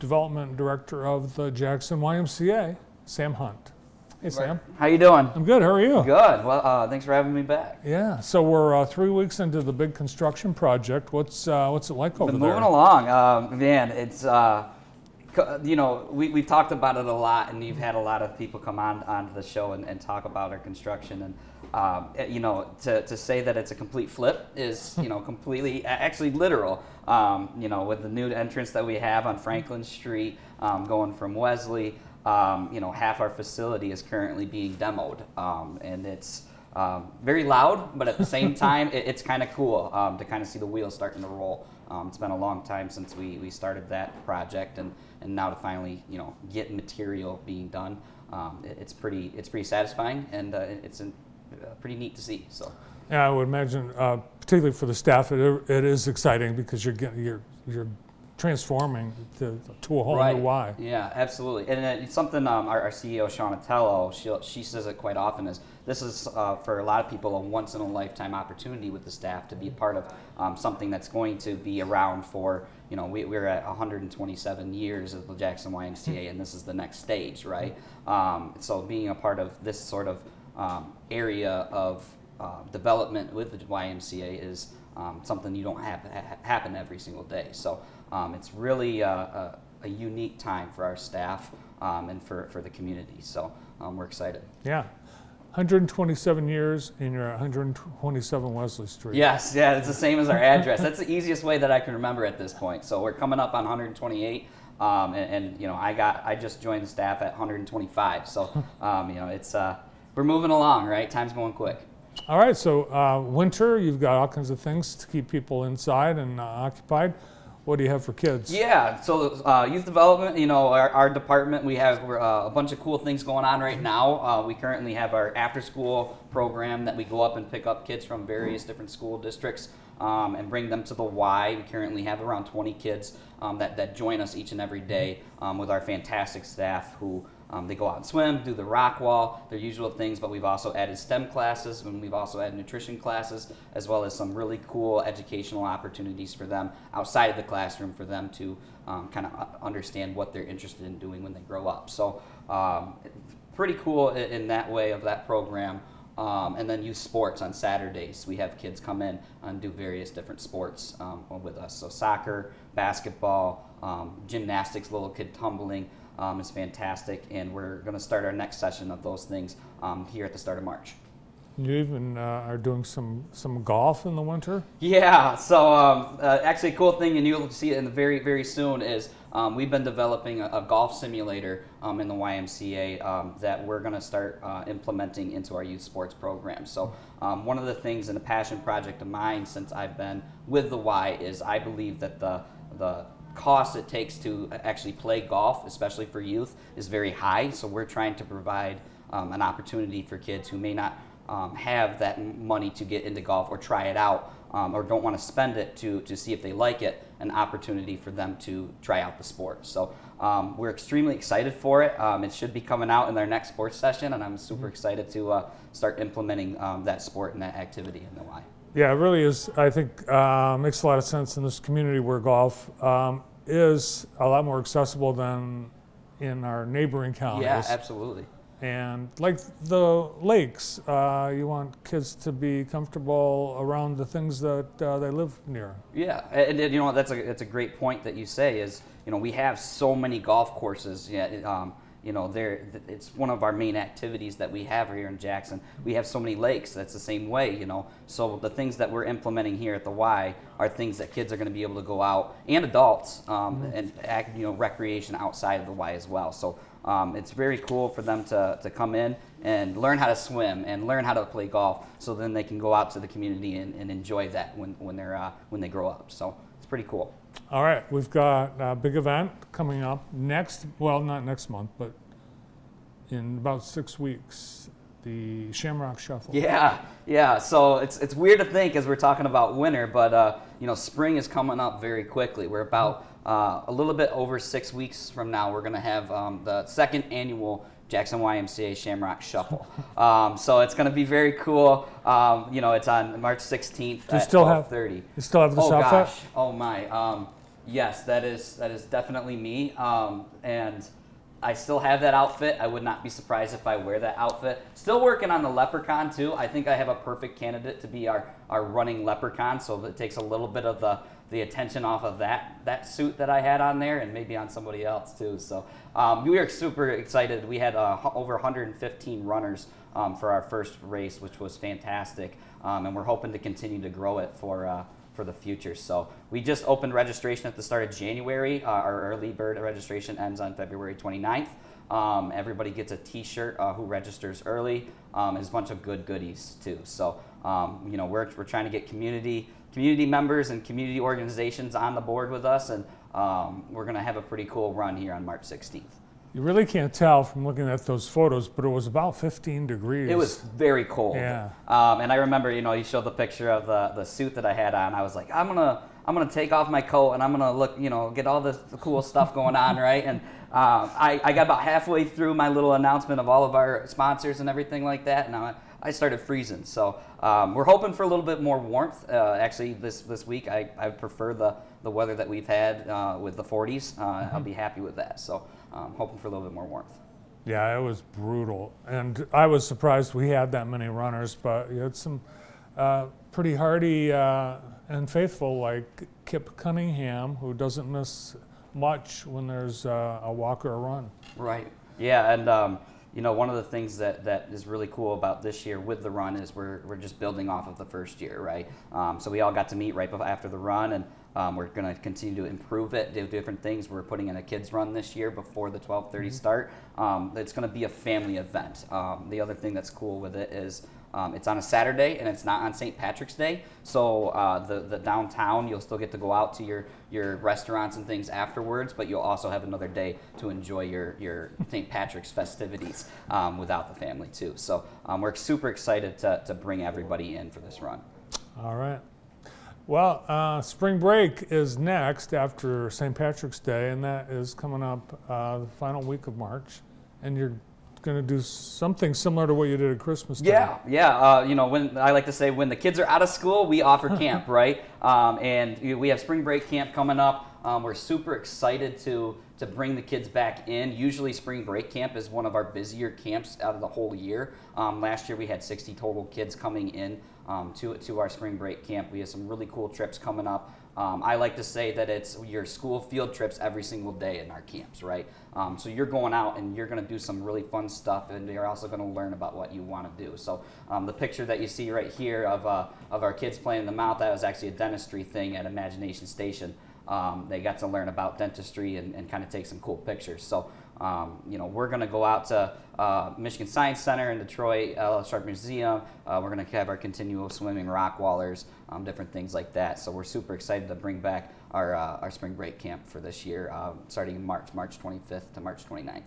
Development Director of the Jackson YMCA, Sam Hunt. Hey, Sam. How you doing? I'm good. How are you? Good. Well, thanks for having me back. Yeah. So we're 3 weeks into the big construction project. What's it like over there? Been moving along. Man, it's you know, we've talked about it a lot, and you've had a lot of people come onto the show and talk about our construction. And you know, to say that it's a complete flip is, you know, completely actually literal. You know, with the new entrance that we have on Franklin Street, going from Wesley. You know, half our facility is currently being demoed, and it's very loud, but at the same time, it's kind of cool to kind of see the wheels starting to roll. It's been a long time since we started that project, and now to finally, you know, get material being done, it's pretty satisfying, and it's pretty neat to see. So. Yeah, I would imagine, particularly for the staff, it is exciting because you're transforming to a whole new Y. Yeah, absolutely. And it's something our CEO, Shauna, she says it quite often, is this is, for a lot of people, a once-in-a-lifetime opportunity with the staff to be a part of something that's going to be around for, you know, we're at 127 years of the Jackson YMCA, and this is the next stage, right? So being a part of this sort of area of development with the YMCA is something you don't have happen every single day. So it's really a unique time for our staff and for the community. So we're excited. Yeah. 127 years and you're at 127 Wesley Street. Yes, yeah, it's the same as our address. That's the easiest way that I can remember at this point. So we're coming up on 128. And you know, I just joined the staff at 125. So you know, it's we're moving along, right? Time's going quick. All right, so winter, you've got all kinds of things to keep people inside and occupied. What do you have for kids? Yeah, so youth development, you know, our department, we have a bunch of cool things going on right now. We currently have our after-school program that we go up and pick up kids from various different school districts and bring them to the Y. We currently have around 20 kids that join us each and every day with our fantastic staff who they go out and swim, do the rock wall, their usual things, but we've also added STEM classes, and we've also added nutrition classes, as well as some really cool educational opportunities for them outside of the classroom for them to kind of understand what they're interested in doing when they grow up. So pretty cool in that way of that program. And then youth sports on Saturdays. We have kids come in and do various different sports with us. So soccer, basketball, gymnastics, little kid tumbling, is fantastic, and we're going to start our next session of those things here at the start of March. You even are doing some golf in the winter? Yeah, so actually a cool thing, and you'll see it in the very soon, is we've been developing a golf simulator in the YMCA that we're going to start implementing into our youth sports program. So one of the things and a passion project of mine since I've been with the Y is I believe that the cost it takes to actually play golf, especially for youth, is very high. So we're trying to provide an opportunity for kids who may not have that money to get into golf or try it out or don't want to spend it to see if they like it, an opportunity for them to try out the sport. So we're extremely excited for it. It should be coming out in our next sports session, and I'm super excited to start implementing that sport and that activity in the Y. Yeah, it really is. I think makes a lot of sense in this community where golf is a lot more accessible than in our neighboring counties. Yeah, absolutely. And like the lakes, you want kids to be comfortable around the things that they live near. Yeah, and you know, that's a great point that you say. Is, you know, we have so many golf courses. Yeah, you know, it's one of our main activities that we have here in Jackson. We have so many lakes. That's the same way, you know. So the things that we're implementing here at the Y are things that kids are going to be able to go out, and adults, and act, you know, recreation outside of the Y as well. So it's very cool for them to come in and learn how to swim and learn how to play golf, so then they can go out to the community and enjoy that when they grow up. So it's pretty cool. All right, we've got a big event coming up next, well, not next month, but in about 6 weeks, the Shamrock Shuffle. Yeah. So it's weird to think as we're talking about winter, but you know, spring is coming up very quickly. We're about a little bit over 6 weeks from now. We're going to have the second annual Jackson YMCA Shamrock Shuffle. So it's going to be very cool. You know, it's on March 16th at 12:30. You still have this outfit? Gosh. Oh my. Yes, that is definitely me. And I still have that outfit. I would not be surprised if I wear that outfit. Still working on the leprechaun too. I think I have a perfect candidate to be our running leprechaun, so it takes a little bit of the attention off of that suit that I had on there, and maybe on somebody else too. So we are super excited. We had over 115 runners for our first race, which was fantastic, and we're hoping to continue to grow it for the future. So we just opened registration at the start of January. Our early bird registration ends on February 29th. Everybody gets a t-shirt who registers early. There's a bunch of good goodies too. So you know, we're trying to get community members and community organizations on the board with us, and we're gonna have a pretty cool run here on March 16th. You really can't tell from looking at those photos, but it was about 15 degrees. It was very cold. Yeah. And I remember, you know, you showed the picture of the suit that I had on. I was like, I'm gonna take off my coat and I'm gonna look, you know, get all the cool stuff going on, right? And I got about halfway through my little announcement of all of our sponsors and everything like that, and I started freezing. So we're hoping for a little bit more warmth. Actually, this week I prefer the weather that we've had with the 40s. I'll be happy with that. So hoping for a little bit more warmth. Yeah, it was brutal. And I was surprised we had that many runners, but you had some pretty hardy and faithful, like Kip Cunningham, who doesn't miss much when there's a walk or a run. Right. Yeah, and you know, one of the things that is really cool about this year with the run is we're just building off of the first year, right? So we all got to meet right after the run, and we're going to continue to improve it, do different things. We're putting in a kids run this year before the 12:30 start. It's going to be a family event. The other thing that's cool with it is it's on a Saturday and it's not on St. Patrick's Day. So the downtown, you'll still get to go out to your restaurants and things afterwards, but you'll also have another day to enjoy your St. Patrick's festivities without the family too. So we're super excited to bring everybody in for this run. All right. Well, spring break is next after St. Patrick's Day, and that is coming up the final week of March. And you're going to do something similar to what you did at Christmas time. Yeah. You know, when I like to say, when the kids are out of school, we offer camp, right? And we have spring break camp coming up. We're super excited to bring the kids back in. Usually spring break camp is one of our busier camps out of the whole year. Last year we had 60 total kids coming in to our spring break camp. We have some really cool trips coming up. I like to say that it's your school field trips every single day in our camps, right? So you're going out and you're going to do some really fun stuff, and you're also going to learn about what you want to do. So the picture that you see right here of our kids playing in the mouth, that was actually a dentistry thing at Imagination Station. They got to learn about dentistry and kind of take some cool pictures. So, you know, we're going to go out to Michigan Science Center in Detroit, L.S. Sharp Museum. We're going to have our continual swimming rock wallers, different things like that. So we're super excited to bring back our spring break camp for this year, starting in March 25th to March 29th.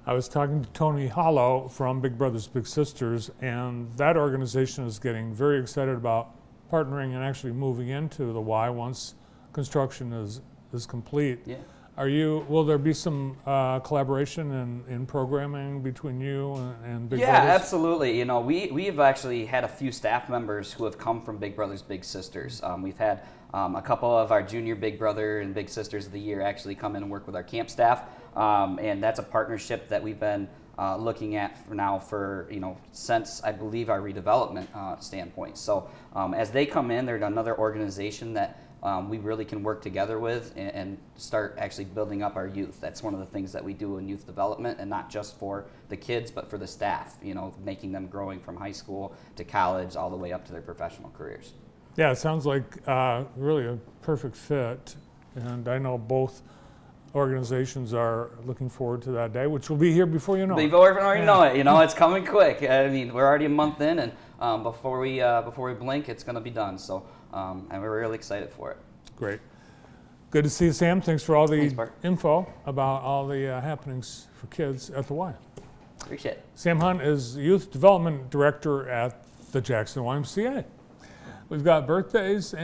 I was talking to Tony Hollow from Big Brothers Big Sisters, and that organization is getting very excited about partnering and actually moving into the Y once construction is complete. Yeah. Will there be some collaboration in programming between you and Big Brothers? Yeah, absolutely. You know, we've actually had a few staff members who have come from Big Brothers Big Sisters. We've had a couple of our junior Big Brother and Big Sisters of the Year actually come in and work with our camp staff, and that's a partnership that we've been looking at for you know, since I believe our redevelopment standpoint. So as they come in, they're another organization that we really can work together with and start actually building up our youth. That's one of the things that we do in youth development, and not just for the kids, but for the staff, you know, making them growing from high school to college all the way up to their professional careers. Yeah, it sounds like really a perfect fit, and I know both organizations are looking forward to that day, which will be here before you know it. Before we already know it, you know, it's coming quick. I mean, we're already a month in, and before we blink, it's going to be done. So, and we're really excited for it. Great. Good to see you, Sam. Thanks for all the Thanks, info about all the happenings for kids at the Y. Appreciate it. Sam Hunt is Youth Development Director at the Jackson YMCA. We've got birthdays and